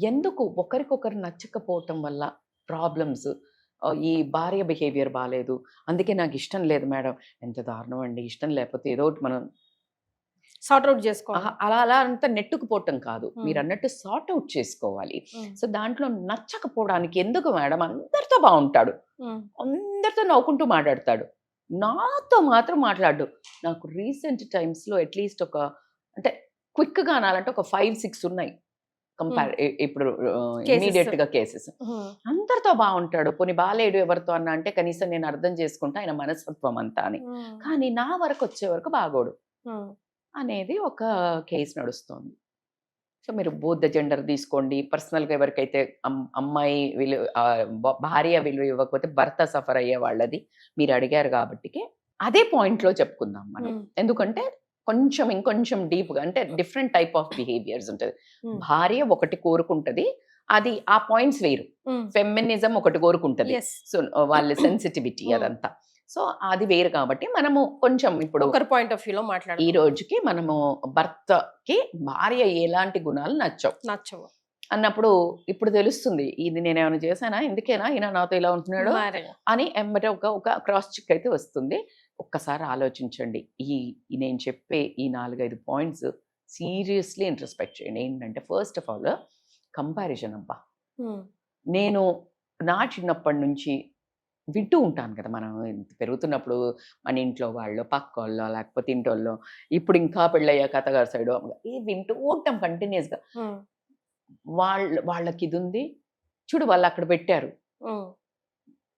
ఎందుకు ఒకరికొకరు నచ్చకపోవటం వల్ల ప్రాబ్లమ్స్, ఈ భార్య బిహేవియర్ బాలేదు. అందుకే నాకిష్టం లేదు మేడం. ఎంత దారుణం అండి. ఇష్టం లేకపోతే ఏదో ఒకటి మనం సార్ట్ అవుట్ చేసుకోవాలి. అలా అలా అంతా నెట్టుకుపోవటం కాదు. హ్మ్. మీరన్నట్టు సార్ట్ ఔట్ చేసుకోవాలి. హ్మ్. సో దాంట్లో నచ్చకపోవడానికి ఎందుకు మేడం అందరితో బావుంటాడు. హ్మ్. అందరితో నవ్వుకుంటూ మాట్లాడతాడు. నాతో మాత్రం మాట్లాడడు. నాకు రీసెంట్ టైమ్స్‌లో అట్‌లీస్ట్ ఒక అంటే క్విక్‌గా అనాలంటే ఒక 5, 6 ఉన్నాయి. ఇప్పుడు కేసెస్. ఇమ్మీడియేట్‌గా కేసెస్. హ్మ్. అందరితో బావుంటాడు. పోనీ బాలేడు ఎవరితో అన్నా అంటే కనీసం నేను అర్థం చేసుకుంటా ఆయన మనస్తత్వం అంతా అని. హ్మ్. కానీ నా వరకొచ్చే వరకు బాగోడు హ్మ్. అనేది ఒక కేస్ నడుస్తోంది. సో మీరు బోత్ ద జెండర్ తీసుకోండి. పర్సనల్‌గా ఎవరికైతే అమ్మాయి విలువ భార్య విలువ ఇవ్వకపోతే భర్త సఫర్ అయ్యే వాళ్ళది మీరు అడిగారు కాబట్టికే అదే పాయింట్‌లో చెప్పుకుందాం మనం. హ్మ్. ఎందుకంటే కొంచెం ఇంకొంచెం డీప్‌గా అంటే డిఫరెంట్ టైప్ ఆఫ్ బిహేవియర్స్ ఉంటది. హ్మ్. భార్య ఒకటి కోరుకుంటది. అది ఆ పాయింట్స్ వేరు. హ్మ్. ఫెమినిజం ఒకటి కోరుకుంటది. యెస్. సో వాళ్ళ సెన్సిటివిటీ హ్మ్. అదంతా. సో అది వేరు కాబట్టి మనము కొంచెం ఇప్పుడు ఒకరి పాయింట్ ఆఫ్ వ్యూలో ఈ మాట్లాడదాం. రోజుకి మనము భర్తకి భార్య ఎలాంటి గుణాలు నచ్చవు. అన్నప్పుడు ఇప్పుడు తెలుస్తుంది. ఇది నేనేమైనా చేశానా? ఇందుకేనా ఈయన నాతో ఇలా ఉంటున్నాడు మరి. అని ఎమ్మటే ఒక క్రాస్ చెక్ అయితే వస్తుంది. ఒక్కసారి ఆలోచించండి. ఈ నేను చెప్పే ఈ 4, 5 పాయింట్స్ సీరియస్‌లీ ఇంట్రోస్పెక్ట్ చేయండి. ఏంటంటే ఫస్ట్ ఆఫ్ ఆల్ కంపారిజన్ అబ్బా! హ్మ్. నేను నా చిన్నప్పటి నుంచి వింటూ ఉంటాను కదా! మనం పెరుగుతున్నప్పుడు మన ఇంట్లో వాళ్ళు, పక్కోళ్ళో లేకపోతే ఇంటోళ్ళో, ఇప్పుడు ఇంకా పెళ్ళయ్యాక అత్తగారి సైడో వింటూ ఉంటాం కంటిన్యూయస్‌గా. హ్మ్. వాళ్ళకిదుంది. చూడు వాళ్ళక్కడ పెట్టారు. హ్మ్.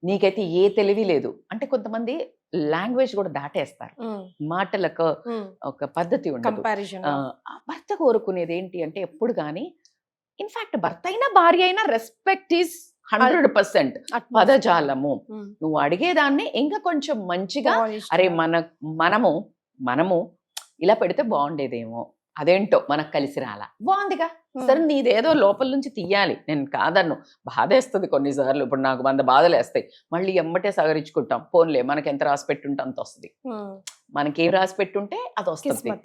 నీకైతే ఏ తెలివి లేదు. అంటే కొంతమంది లాంగ్వేజ్ గూడా దాటేస్తారు. హ్మ్. మాటలకు హ్మ్. ఒక పద్ధతి ఉండదు. కంపారిజన్. ఆ భర్త కోరుకునేదేంటి అంటే ఎప్పుడు గాని ఇన్‌ఫాక్ట్ భర్త అయినా, భార్య అయినా రెస్పెక్ట్ ఈస్ 100% పదజాలము. హ్మ్. నువ్వు అడిగేదాన్ని ఇంకా కొంచెం మంచిగా అరే పాలిష్డ్‌గా. మనము మనము ఇలా పెడితే బావుండేదేమో. అదేంటో మనకు కలిసి రాలా. బావుందిగా. హ్మ్. సరే నీదేదో లోపల నుంచి తీయాలి. నేను కాదన్ను. బాధేస్తది కొన్ని సార్లు. ఇప్పుడు నాకు 100 బాధలేస్తాయి. మళ్ళీ ఎమ్మటే సవరించుకుంటాం. పోన్లే మనకెంత రాసి పెట్టుంటే అంతొస్తది. హ్మ్. మనకేం రాసి పెట్టుంటే అదొస్తది. కిస్మత్.